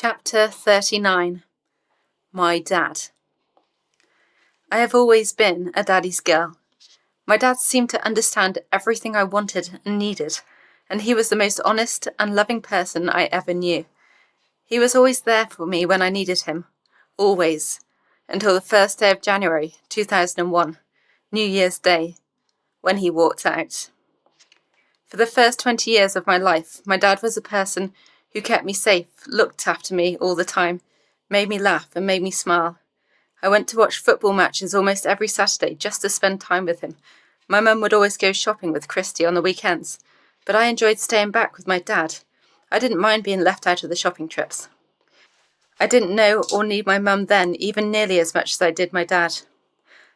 Chapter 39. My Dad. I have always been a daddy's girl. My dad seemed to understand everything I wanted and needed, and he was the most honest and loving person I ever knew. He was always there for me when I needed him. Always. Until the first day of January 2001, New Year's Day, when he walked out. For the first 20 years of my life, my dad was a person who kept me safe, looked after me all the time, made me laugh and made me smile. I went to watch football matches almost every Saturday just to spend time with him. My mum would always go shopping with Christy on the weekends, but I enjoyed staying back with my dad. I didn't mind being left out of the shopping trips. I didn't know or need my mum then even nearly as much as I did my dad.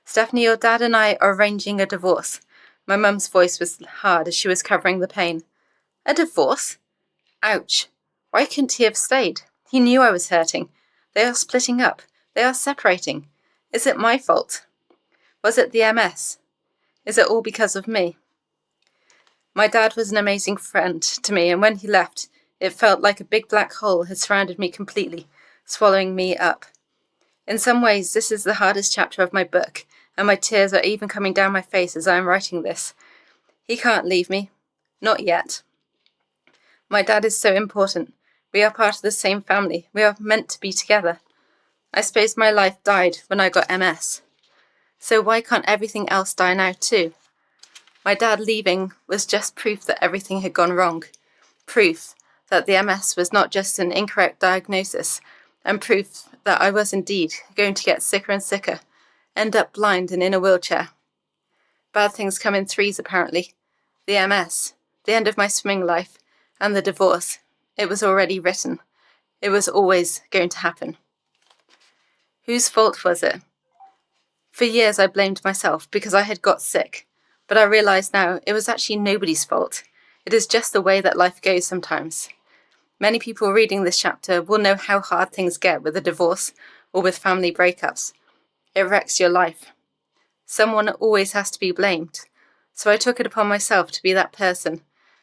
Stephanie, your dad and I are arranging a divorce. My mum's voice was hard as she was covering the pain. A divorce? Ouch. Why couldn't he have stayed? He knew I was hurting. They are splitting up. They are separating. Is it my fault? Was it the MS? Is it all because of me? My dad was an amazing friend to me, and when he left, it felt like a big black hole had surrounded me completely, swallowing me up. In some ways, this is the hardest chapter of my book, and my tears are even coming down my face as I am writing this. He can't leave me. Not yet. My dad is so important. We are part of the same family. We are meant to be together. I suppose my life died when I got MS. So why can't everything else die now too? My dad leaving was just proof that everything had gone wrong. Proof that the MS was not just an incorrect diagnosis, and proof that I was indeed going to get sicker and sicker, end up blind and in a wheelchair. Bad things come in threes apparently. The MS, the end of my swimming life, and the divorce. It was already written. It was always going to happen. Whose fault was it? For years I blamed myself because I had got sick, but I realise now it was actually nobody's fault. It is just the way that life goes sometimes. Many people reading this chapter will know how hard things get with a divorce or with family breakups. It wrecks your life. Someone always has to be blamed, so I took it upon myself to be that person,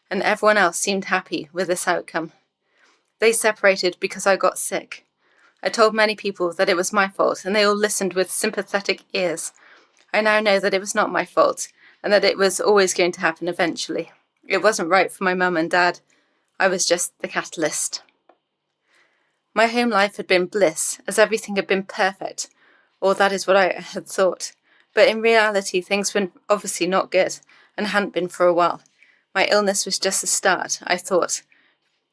and everyone else seemed happy with this outcome. They separated because I got sick. I told many people that it was my fault, and they all listened with sympathetic ears. I now know that it was not my fault, and that it was always going to happen eventually. It wasn't right for my mum and dad. I was just the catalyst. My home life had been bliss, as everything had been perfect, or that is what I had thought. But in reality, things were obviously not good, and hadn't been for a while. My illness was just the start, I thought,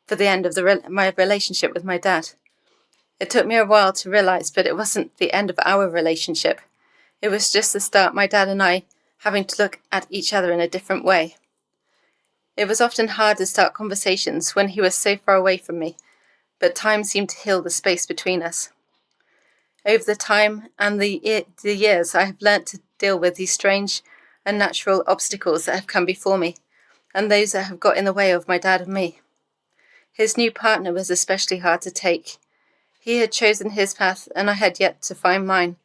for the end of my relationship with my dad. It took me a while to realise, but it wasn't the end of our relationship. It was just the start, my dad and I having to look at each other in a different way. It was often hard to start conversations when he was so far away from me, but time seemed to heal the space between us. Over the time and the years, I have learnt to deal with these strange, unnatural obstacles that have come before me, and those that have got in the way of my dad and me. His new partner was especially hard to take. He had chosen his path, and I had yet to find mine.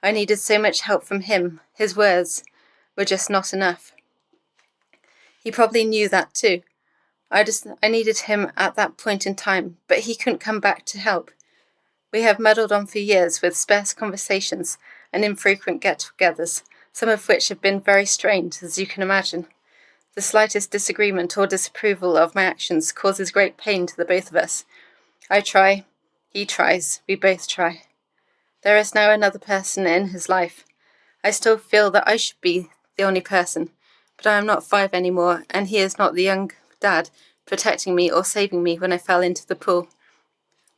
I needed so much help from him. His words were just not enough. He probably knew that too. I needed him at that point in time, but he couldn't come back to help. We have muddled on for years with sparse conversations and infrequent get-togethers, some of which have been very strained, as you can imagine. The slightest disagreement or disapproval of my actions causes great pain to the both of us. I try. He tries. We both try. There is now another person in his life. I still feel that I should be the only person, but I am not 5 anymore, and he is not the young dad protecting me or saving me when I fell into the pool.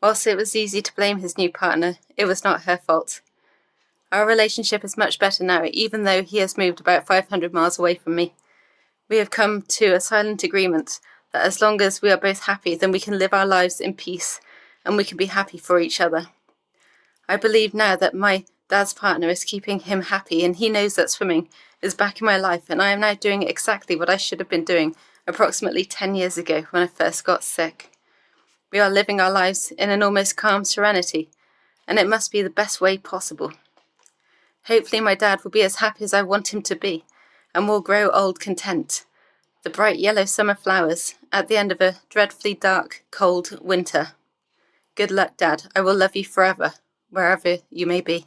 Whilst it was easy to blame his new partner, it was not her fault. Our relationship is much better now, even though he has moved about 500 miles away from me. We have come to a silent agreement that as long as we are both happy, then we can live our lives in peace, and we can be happy for each other. I believe now that my dad's partner is keeping him happy, and he knows that swimming is back in my life, and I am now doing exactly what I should have been doing approximately 10 years ago when I first got sick. We are living our lives in an almost calm serenity, and it must be the best way possible. Hopefully my dad will be as happy as I want him to be, and will grow old content. The bright yellow summer flowers at the end of a dreadfully dark, cold winter. Good luck, Dad. I will love you forever, wherever you may be.